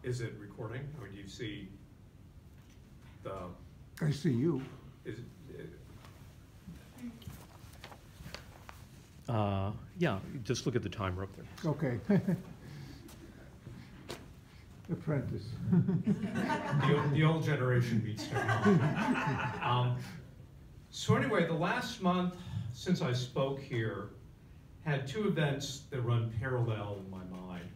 Is it recording? Or do you see the... I see you. Is Yeah, just look at the timer up there. Okay. Apprentice. the old generation beats technology. So anyway, the last month since I spoke here had two events that run parallel in my mind.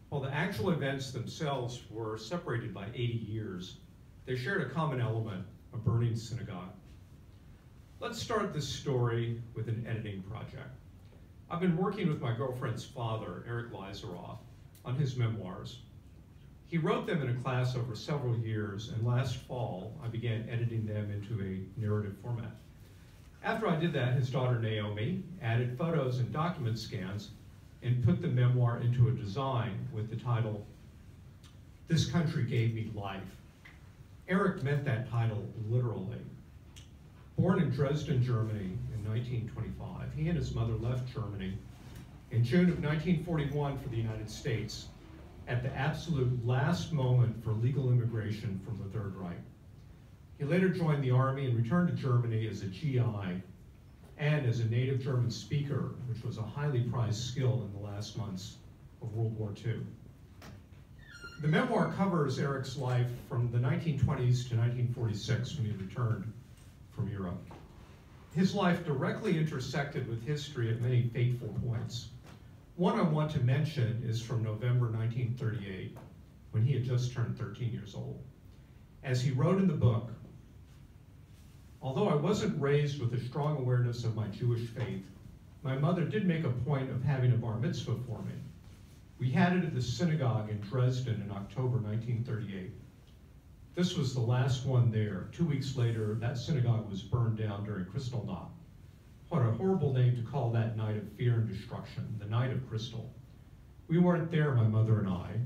While the actual events themselves were separated by 80 years, they shared a common element, a burning synagogue. Let's start this story with an editing project. I've been working with my girlfriend's father, Eric Lizeroff, on his memoirs. He wrote them in a class over several years, and last fall, I began editing them into a narrative format. After I did that, his daughter Naomi added photos and document scans and put the memoir into a design with the title, "This Country Gave Me Life." Eric meant that title literally. Born in Dresden, Germany in 1925, he and his mother left Germany in June of 1941 for the United States at the absolute last moment for legal immigration from the Third Reich. He later joined the army and returned to Germany as a GI and as a native German speaker, which was a highly prized skill in the last months of World War II. The memoir covers Eric's life from the 1920s to 1946 when he returned from Europe. His life directly intersected with history at many fateful points. One I want to mention is from November 1938, when he had just turned 13 years old. As he wrote in the book, "Although I wasn't raised with a strong awareness of my Jewish faith, my mother did make a point of having a bar mitzvah for me. We had it at the synagogue in Dresden in October 1938. This was the last one there. 2 weeks later, that synagogue was burned down during Kristallnacht. What a horrible name to call that night of fear and destruction, the night of Kristall. We weren't there, my mother and I,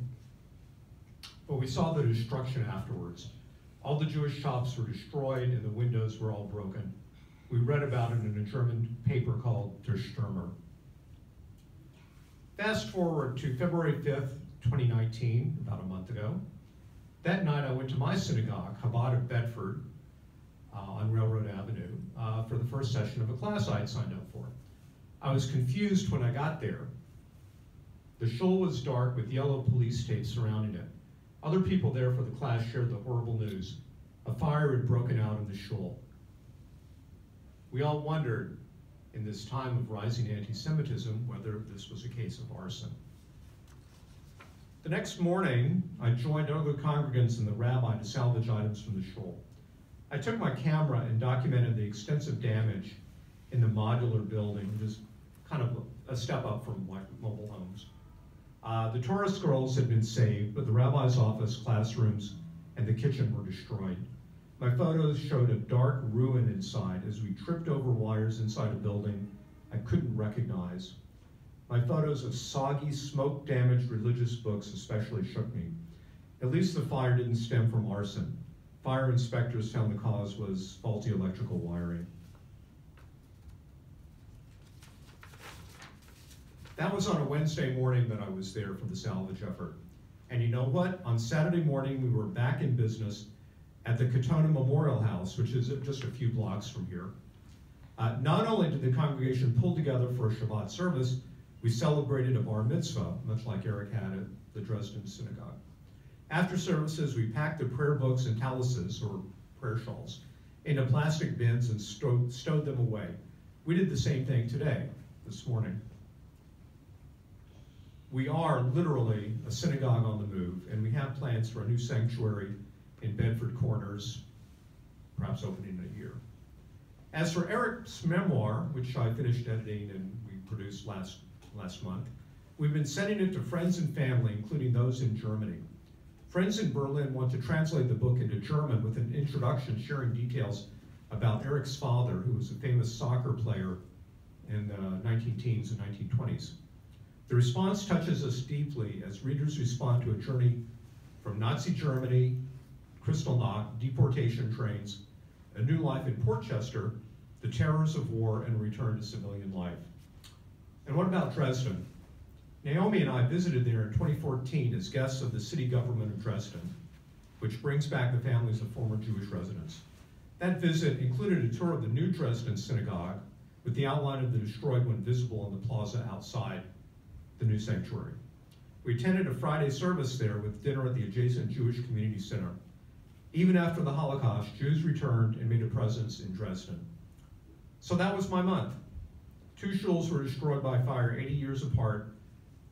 but we saw the destruction afterwards. All the Jewish shops were destroyed and the windows were all broken. We read about it in a German paper called Der Stürmer." Fast forward to February 5th, 2019, about a month ago. That night I went to my synagogue, Chabad of Bedford, on Railroad Avenue, for the first session of a class I had signed up for. I was confused when I got there. The shul was dark with yellow police tape surrounding it. Other people there for the class shared the horrible news. A fire had broken out in the shul. We all wondered, in this time of rising anti-Semitism, whether this was a case of arson. The next morning, I joined other congregants and the rabbi to salvage items from the shul. I took my camera and documented the extensive damage in the modular building, which is kind of a step up from like mobile homes. The Torah scrolls had been saved, but the rabbi's office, classrooms, and the kitchen were destroyed. My photos showed a dark ruin inside as we tripped over wires inside a building I couldn't recognize. My photos of soggy, smoke-damaged religious books especially shook me. At least the fire didn't stem from arson. Fire inspectors found the cause was faulty electrical wiring. That was on a Wednesday morning that I was there for the salvage effort. And you know what? On Saturday morning, we were back in business at the Katona Memorial House, which is just a few blocks from here. Not only did the congregation pull together for a Shabbat service, we celebrated a bar mitzvah, much like Eric had at the Dresden synagogue. After services, we packed the prayer books and talises, or prayer shawls, into plastic bins and stowed them away. We did the same thing today, this morning. We are literally a synagogue on the move, and we have plans for a new sanctuary in Bedford Corners, perhaps opening in a year. As for Eric's memoir, which I finished editing and we produced last month, we've been sending it to friends and family, including those in Germany. Friends in Berlin want to translate the book into German with an introduction sharing details about Eric's father, who was a famous soccer player in the 19-teens and 1920s. The response touches us deeply as readers respond to a journey from Nazi Germany, Kristallnacht, deportation trains, a new life in Portchester, the terrors of war, and a return to civilian life. And what about Dresden? Naomi and I visited there in 2014 as guests of the city government of Dresden, which brings back the families of former Jewish residents. That visit included a tour of the new Dresden synagogue with the outline of the destroyed one visible on the plaza outside the new sanctuary. We attended a Friday service there with dinner at the adjacent Jewish Community Center. Even after the Holocaust, Jews returned and made a presence in Dresden. So that was my month. Two shuls were destroyed by fire 80 years apart,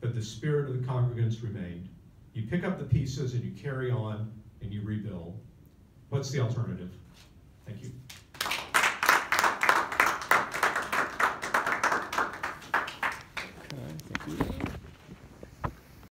but the spirit of the congregants remained. You pick up the pieces and you carry on and you rebuild. What's the alternative? Thank you.